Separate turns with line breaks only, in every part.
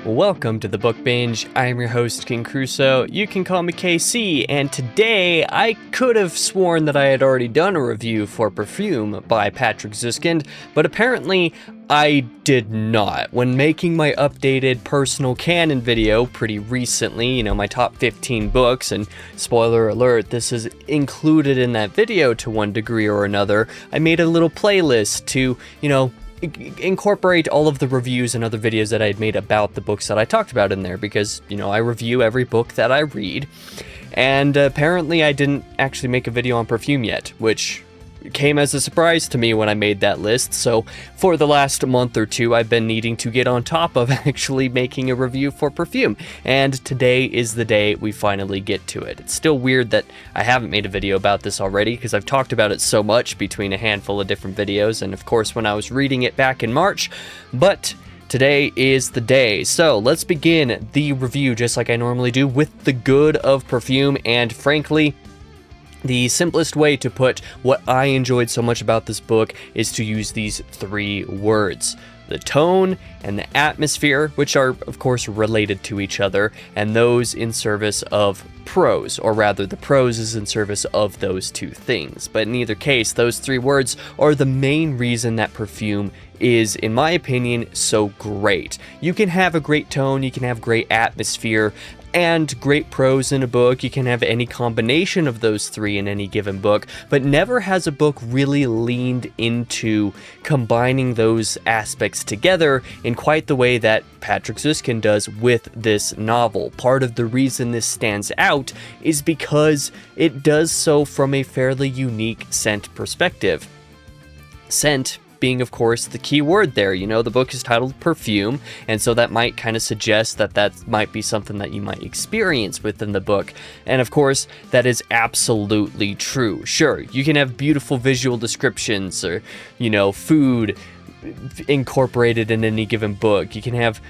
Welcome to the Book Binge. I am your host, King Crusoe. You can call me KC, and today I could have sworn that I had already done a review for Perfume by Patrick Süskind, but apparently I did not. When making my updated personal canon video pretty recently, my top 15 books, and spoiler alert, this is included in that video to one degree or another, I made a little playlist to, incorporate all of the reviews and other videos that I had made about the books that I talked about in there, because, I review every book that I read, and apparently I didn't actually make a video on Perfume yet, which came as a surprise to me when I made that list. So for the last month or two, I've been needing to get on top of actually making a review for Perfume, and today is the day we finally get to it. It's still weird that I haven't made a video about this already, because I've talked about it so much between a handful of different videos, and of course when I was reading it back in March, but today is the day. So let's begin the review just like I normally do, with the good of Perfume, and frankly, the simplest way to put what I enjoyed so much about this book is to use these three words: the tone and the atmosphere, which are of course related to each other, and those in service of prose, or rather the prose is in service of those two things. But in either case, those three words are the main reason that Perfume is, in my opinion, so great. You can have a great tone, you can have great atmosphere, and great prose in a book. You can have any combination of those three in any given book, but never has a book really leaned into combining those aspects together in quite the way that Patrick Süskind does with this novel. Part of the reason this stands out is because it does so from a fairly unique scent perspective. Scent being, of course, the key word there. The book is titled Perfume, and so that might kind of suggest that might be something that you might experience within the book. And of course, that is absolutely true. Sure, you can have beautiful visual descriptions or, food incorporated in any given book. You can have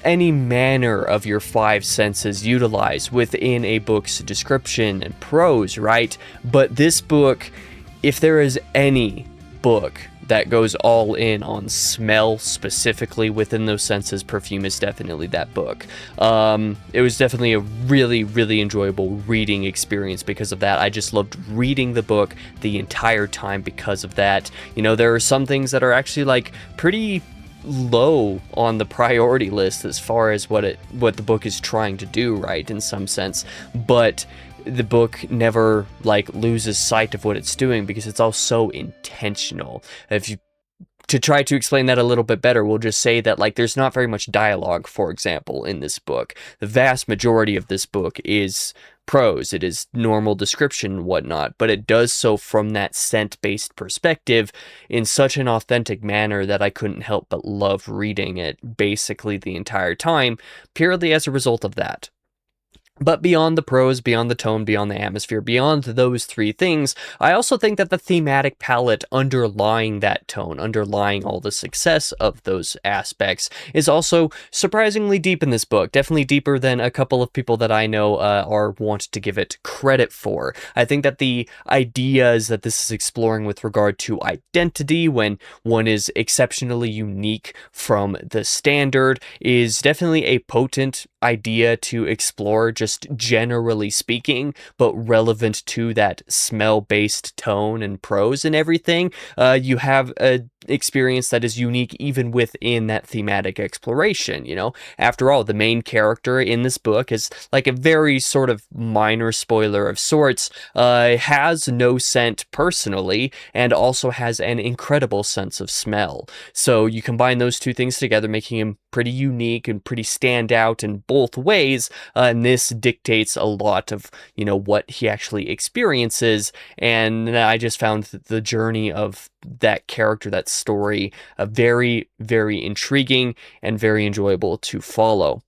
any manner of your five senses utilized within a book's description and prose, right? But this book, if there is any book that goes all in on smell specifically within those senses, Perfume is definitely that book. It was definitely a really, really enjoyable reading experience because of that. I just loved reading the book the entire time because of that. There are some things that are actually pretty low on the priority list as far as what the book is trying to do, right, in some sense, but the book never loses sight of what it's doing because it's all so intentional. To try to explain that a little bit better, we'll just say that there's not very much dialogue, for example, in this book. The vast majority of this book is prose. It is normal description and whatnot, but it does so from that scent-based perspective in such an authentic manner that I couldn't help but love reading it basically the entire time, purely as a result of that. But beyond the prose, beyond the tone, beyond the atmosphere, beyond those three things, I also think that the thematic palette underlying that tone, underlying all the success of those aspects, is also surprisingly deep in this book. Definitely deeper than a couple of people that I know are want to give it credit for. I think that the ideas that this is exploring with regard to identity, when one is exceptionally unique from the standard, is definitely a potent idea to explore, just generally speaking, but relevant to that smell-based tone and prose and everything. You have an experience that is unique even within that thematic exploration. After all, the main character in this book is a very sort of minor spoiler of sorts, has no scent personally, and also has an incredible sense of smell. So you combine those two things together, making him pretty unique and pretty stand out in both ways, and this dictates a lot of what he actually experiences. And I just found the journey of that character, that story, very, very intriguing and very enjoyable to follow.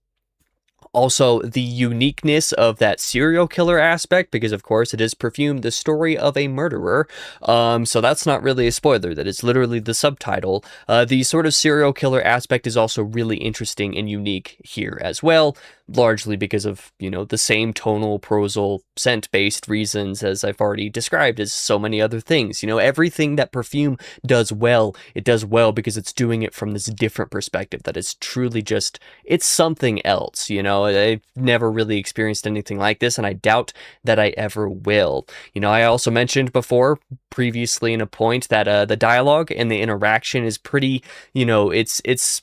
Also, the uniqueness of that serial killer aspect, because of course it is Perfume, the story of a murderer. So that's not really a spoiler, that is literally the subtitle. The sort of serial killer aspect is also really interesting and unique here as well. largely because of, the same tonal, prosal, scent-based reasons as I've already described as so many other things. Everything that Perfume does well, it does well because it's doing it from this different perspective that is truly just, it's something else. I've never really experienced anything like this, and I doubt that I ever will. I also mentioned before, previously in a point, that the dialogue and the interaction is pretty, it's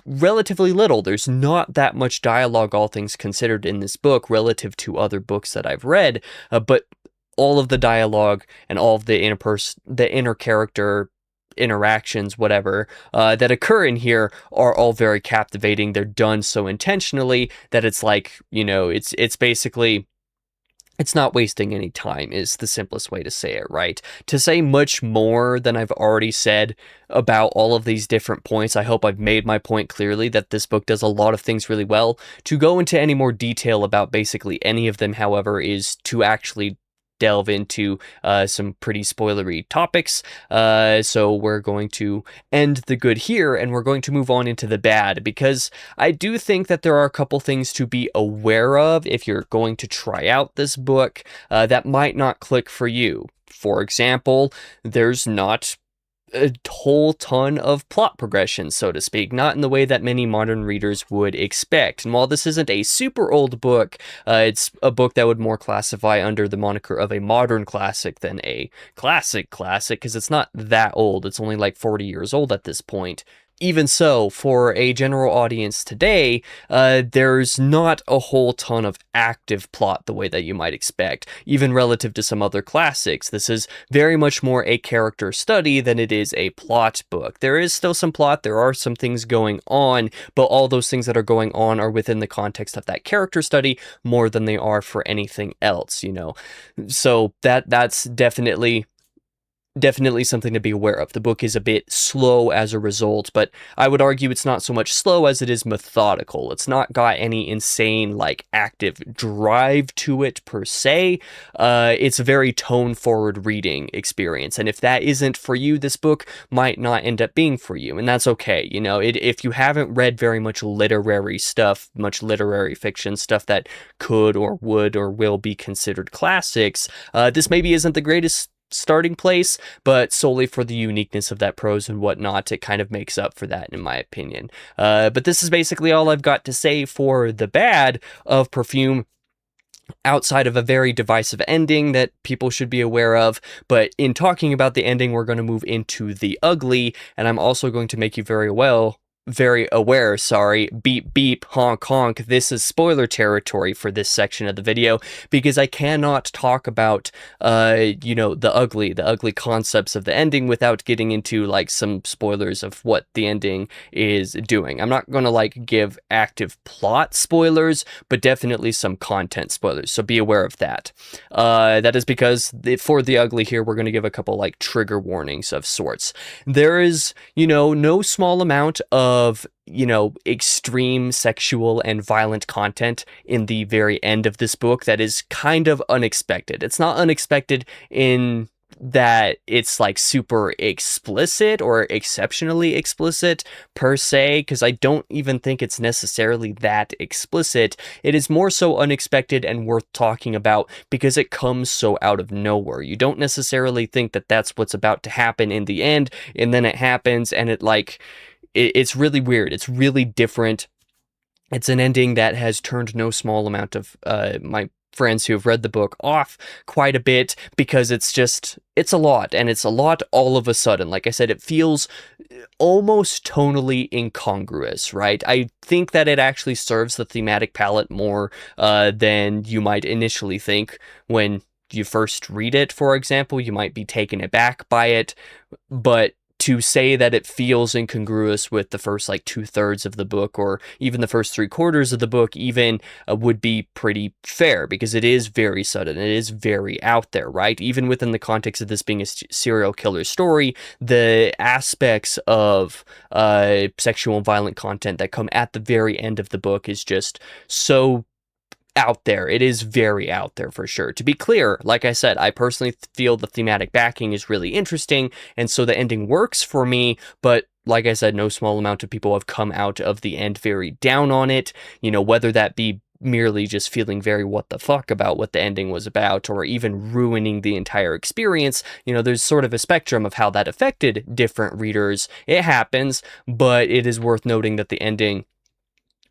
relatively little. There's not that much dialogue, all things considered, in this book relative to other books that I've read, but all of the dialogue and all of the inner character interactions, whatever, that occur in here are all very captivating. They're done so intentionally that it's like, it's basically, it's not wasting any time is the simplest way to say it, right? To say much more than I've already said about all of these different points, I hope I've made my point clearly that this book does a lot of things really well. To go into any more detail about basically any of them, however, is to actually delve into some pretty spoilery topics. So we're going to end the good here, and we're going to move on into the bad, because I do think that there are a couple things to be aware of if you're going to try out this book that might not click for you. For example, there's not a whole ton of plot progression, so to speak, not in the way that many modern readers would expect. And while this isn't a super old book, it's a book that would more classify under the moniker of a modern classic than a classic, because it's not that old. It's only like 40 years old at this point. Even so, for a general audience today, there's not a whole ton of active plot the way that you might expect, even relative to some other classics. This is very much more a character study than it is a plot book. There is still some plot, there are some things going on, but all those things that are going on are within the context of that character study more than they are for anything else, So that's definitely something to be aware of. The book is a bit slow as a result, but I would argue it's not so much slow as it is methodical. It's not got any insane, active drive to it per se. It's a very tone-forward reading experience, and if that isn't for you, this book might not end up being for you, and that's okay. If you haven't read very much literary stuff, much literary fiction, stuff that could or would or will be considered classics, this maybe isn't the greatest starting place, but solely for the uniqueness of that prose and whatnot, it kind of makes up for that, in my opinion. But this is basically all I've got to say for the bad of Perfume, outside of a very divisive ending that people should be aware of. But in talking about the ending, we're going to move into the ugly, and I'm also going to make you very aware, beep beep, honk honk, this is spoiler territory for this section of the video, because I cannot talk about the ugly concepts of the ending without getting into some spoilers of what the ending is doing. I'm not gonna give active plot spoilers, but definitely some content spoilers, so be aware of that. That is because for the ugly here, we're gonna give a couple trigger warnings of sorts. There is no small amount of extreme sexual and violent content in the very end of this book that is kind of unexpected. It's not unexpected in that it's super explicit or exceptionally explicit per se, because I don't even think it's necessarily that explicit. It is more so unexpected and worth talking about because it comes so out of nowhere. You don't necessarily think that that's what's about to happen in the end, and then it happens, and it's really weird. It's really different. It's an ending that has turned no small amount of my friends who have read the book off quite a bit, because it's a lot, and it's a lot all of a sudden. Like I said, it feels almost tonally incongruous, right? I think that it actually serves the thematic palette more than you might initially think when you first read it. For example, you might be taken aback by it, but to say that it feels incongruous with the first 2/3 of the book, or even the first 3/4 of the book even, would be pretty fair, because it is very sudden, it is very out there, right? Even within the context of this being a serial killer story, the aspects of sexual and violent content that come at the very end of the book is just so out there. It is very out there for sure. To be clear, like I said, I personally feel the thematic backing is really interesting, and so the ending works for me, but like I said, no small amount of people have come out of the end very down on it, whether that be merely just feeling very what the fuck about what the ending was about, or even ruining the entire experience. You know, there's sort of a spectrum of how that affected different readers. It happens, but it is worth noting that the ending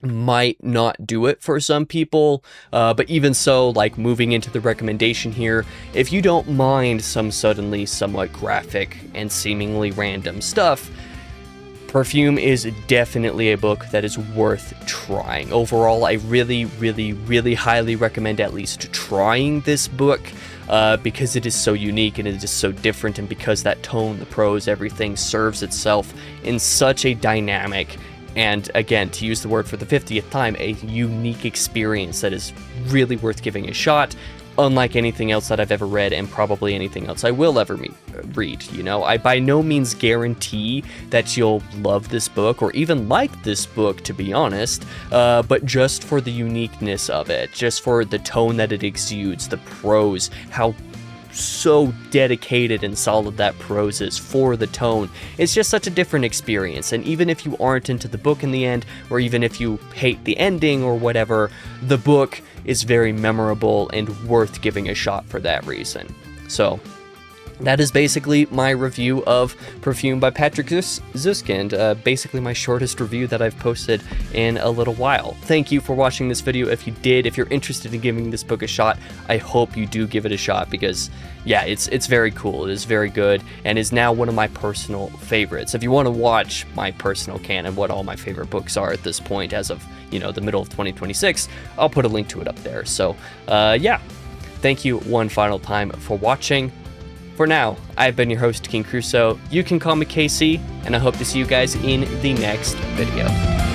might not do it for some people, but even so, like, moving into the recommendation here, if you don't mind some suddenly somewhat graphic and seemingly random stuff, Perfume is definitely a book that is worth trying. Overall, I really, really, really highly recommend at least trying this book, because it is so unique and it is so different, and because that tone, the prose, everything serves itself in such a dynamic and, again, to use the word for the 50th time, a unique experience that is really worth giving a shot, unlike anything else that I've ever read, and probably anything else I will ever read. You know, I by no means guarantee that you'll love this book, or even like this book, to be honest, but just for the uniqueness of it, just for the tone that it exudes, the prose, how so dedicated and solid that prose is for the tone. It's just such a different experience, and even if you aren't into the book in the end, or even if you hate the ending or whatever, the book is very memorable and worth giving a shot for that reason. So that is basically my review of Perfume by Patrick Süskind, basically my shortest review that I've posted in a little while. Thank you for watching this video. If you did, if you're interested in giving this book a shot, I hope you do give it a shot, because yeah, it's very cool. It is very good, and is now one of my personal favorites. If you want to watch my personal canon, what all my favorite books are at this point as of, you know, the middle of 2026, I'll put a link to it up there. So yeah, thank you one final time for watching. For now, I've been your host, King Crusoe. You can call me KC, and I hope to see you guys in the next video.